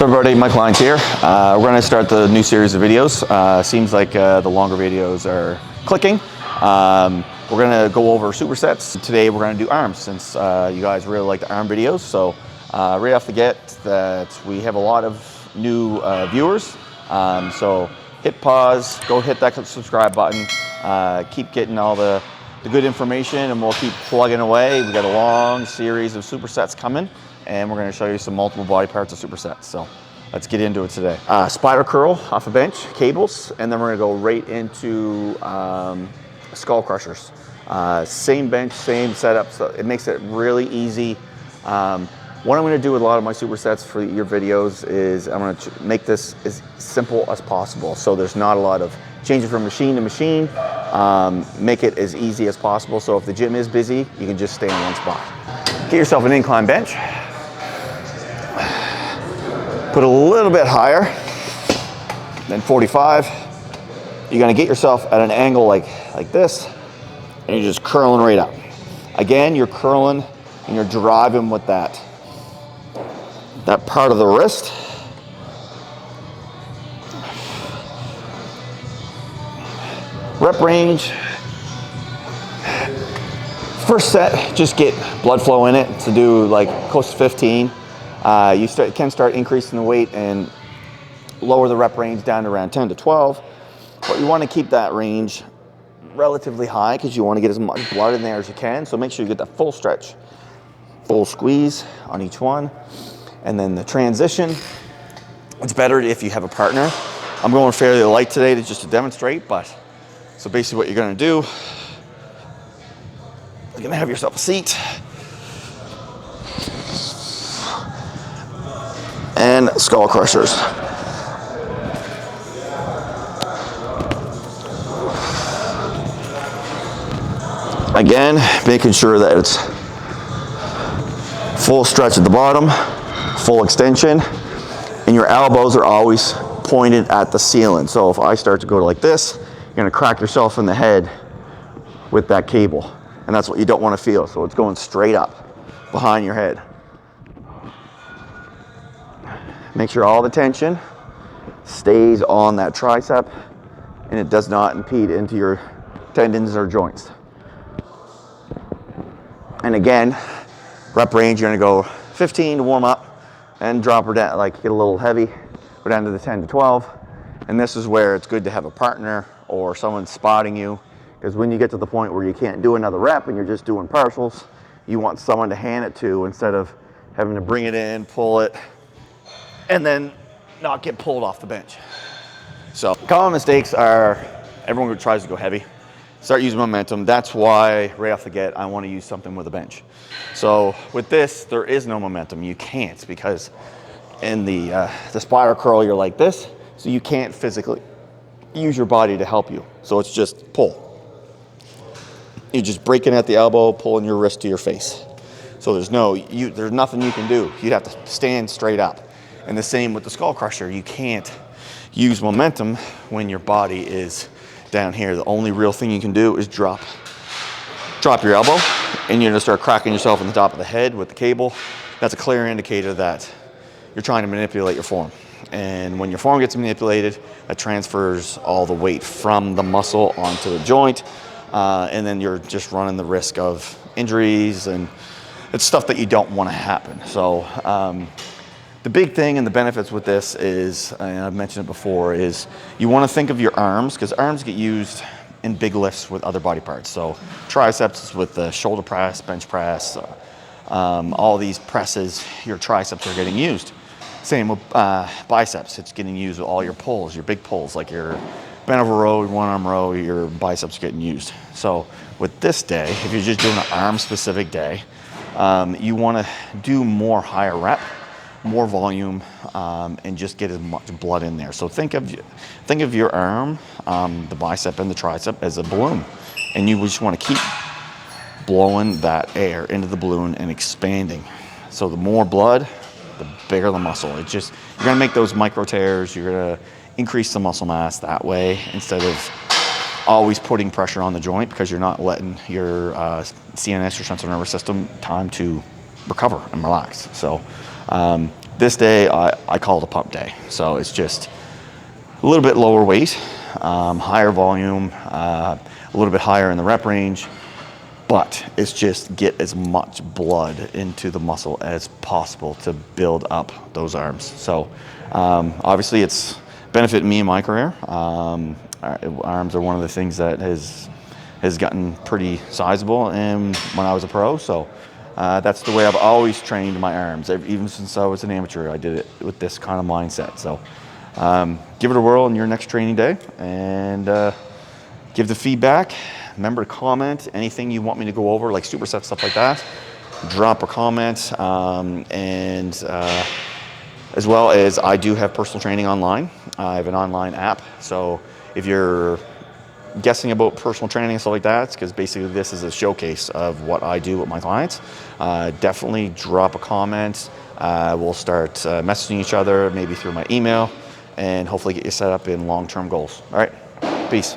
So everybody, Mike Lyons here. We're going to start the new series of videos. Seems like the longer videos are clicking. We're going to go over supersets. Today we're going to do arms since you guys really like the arm videos. So right off the get that we have a lot of new viewers. So hit pause, go hit that subscribe button, keep getting all the good information, and we'll keep plugging away. We've got a long series of supersets coming, and we're going to show you some multiple body parts of supersets. So let's get into it today. Spider curl off a bench, cables, and then we're going to go right into skull crushers. Same bench, same setup, so it makes it really easy. What I'm going to do with a lot of my supersets for your videos is I'm going to make this as simple as possible. So there's not a lot of changing from machine to machine. Make it as easy as possible. So if the gym is busy, you can just stay in one spot. Get yourself an incline bench. Put a little bit higher than 45. You're going to get yourself at an angle like this, and you're just curling right up. Again, you're curling and you're driving with that part of the wrist. Rep range. First set, just get blood flow in it to do like close to 15. You can start increasing the weight and lower the rep range down to around 10 to 12. But you want to keep that range relatively high because you want to get as much blood in there as you can. So make sure you get that full stretch, full squeeze on each one. And then the transition, it's better if you have a partner. I'm going fairly light today just to demonstrate, but so basically what you're going to do, you're going to have yourself a seat and skull crushers. Again, making sure that it's full stretch at the bottom, full extension, and your elbows are always pointed at the ceiling. So if I start to go like this, you're gonna crack yourself in the head with that cable, and that's what you don't want to feel. So it's going straight up behind your head. Make sure all the tension stays on that tricep and it does not impede into your tendons or joints. And again, rep range, you're gonna go 15 to warm up and drop her down, like get a little heavy, go down to the 10 to 12. And this is where it's good to have a partner or someone spotting you, because when you get to the point where you can't do another rep and you're just doing partials, you want someone to hand it to instead of having to bring it in, pull it, and then not get pulled off the bench. So common mistakes are everyone who tries to go heavy, start using momentum. That's why right off the get, I want to use something with a bench. So with this, there is no momentum. You can't, because in the spider curl, you're like this, so you can't physically use your body to help you. So it's just pull. You're just breaking at the elbow, pulling your wrist to your face. So there's nothing you can do. You'd have to stand straight up. And the same with the skull crusher. You can't use momentum when your body is down here. The only real thing you can do is drop your elbow, and you're gonna start cracking yourself in the top of the head with the cable. That's a clear indicator that you're trying to manipulate your form. And when your form gets manipulated, that transfers all the weight from the muscle onto the joint, and then you're just running the risk of injuries, and it's stuff that you don't want to happen. So the big thing and the benefits with this is, and I've mentioned it before, is you want to think of your arms, because arms get used in big lifts with other body parts. So triceps with the shoulder press, bench press, all these presses, your triceps are getting used. Same with biceps, it's getting used with all your pulls, your big pulls, like your bent over row, one arm row, your biceps getting used. So with this day, if you're just doing an arm specific day, you want to do more higher rep, more volume, and just get as much blood in there. So think of your arm, the bicep and the tricep, as a balloon, and you just want to keep blowing that air into the balloon and expanding. So the more blood, the bigger the muscle. It's just, you're gonna make those micro tears, you're gonna increase the muscle mass that way, instead of always putting pressure on the joint, because you're not letting your CNS, your central nervous system, time to recover and relax. So This day, I call it a pump day. So it's just a little bit lower weight, higher volume, a little bit higher in the rep range, but it's just get as much blood into the muscle as possible to build up those arms. So obviously it's benefited me in my career. Arms are one of the things that has gotten pretty sizable and when I was a pro. So that's the way I've always trained my arms. Even since I was an amateur, I did it with this kind of mindset. So give it a whirl on your next training day and give the feedback. Remember to comment anything you want me to go over, like superset stuff like that. Drop a comment, and as well as I do have personal training online. I have an online app, so if you're guessing about personal training and stuff like that, it's because basically this is a showcase of what I do with my clients. Definitely drop a comment. We'll start messaging each other, maybe through my email, and hopefully get you set up in long-term goals. All right, peace.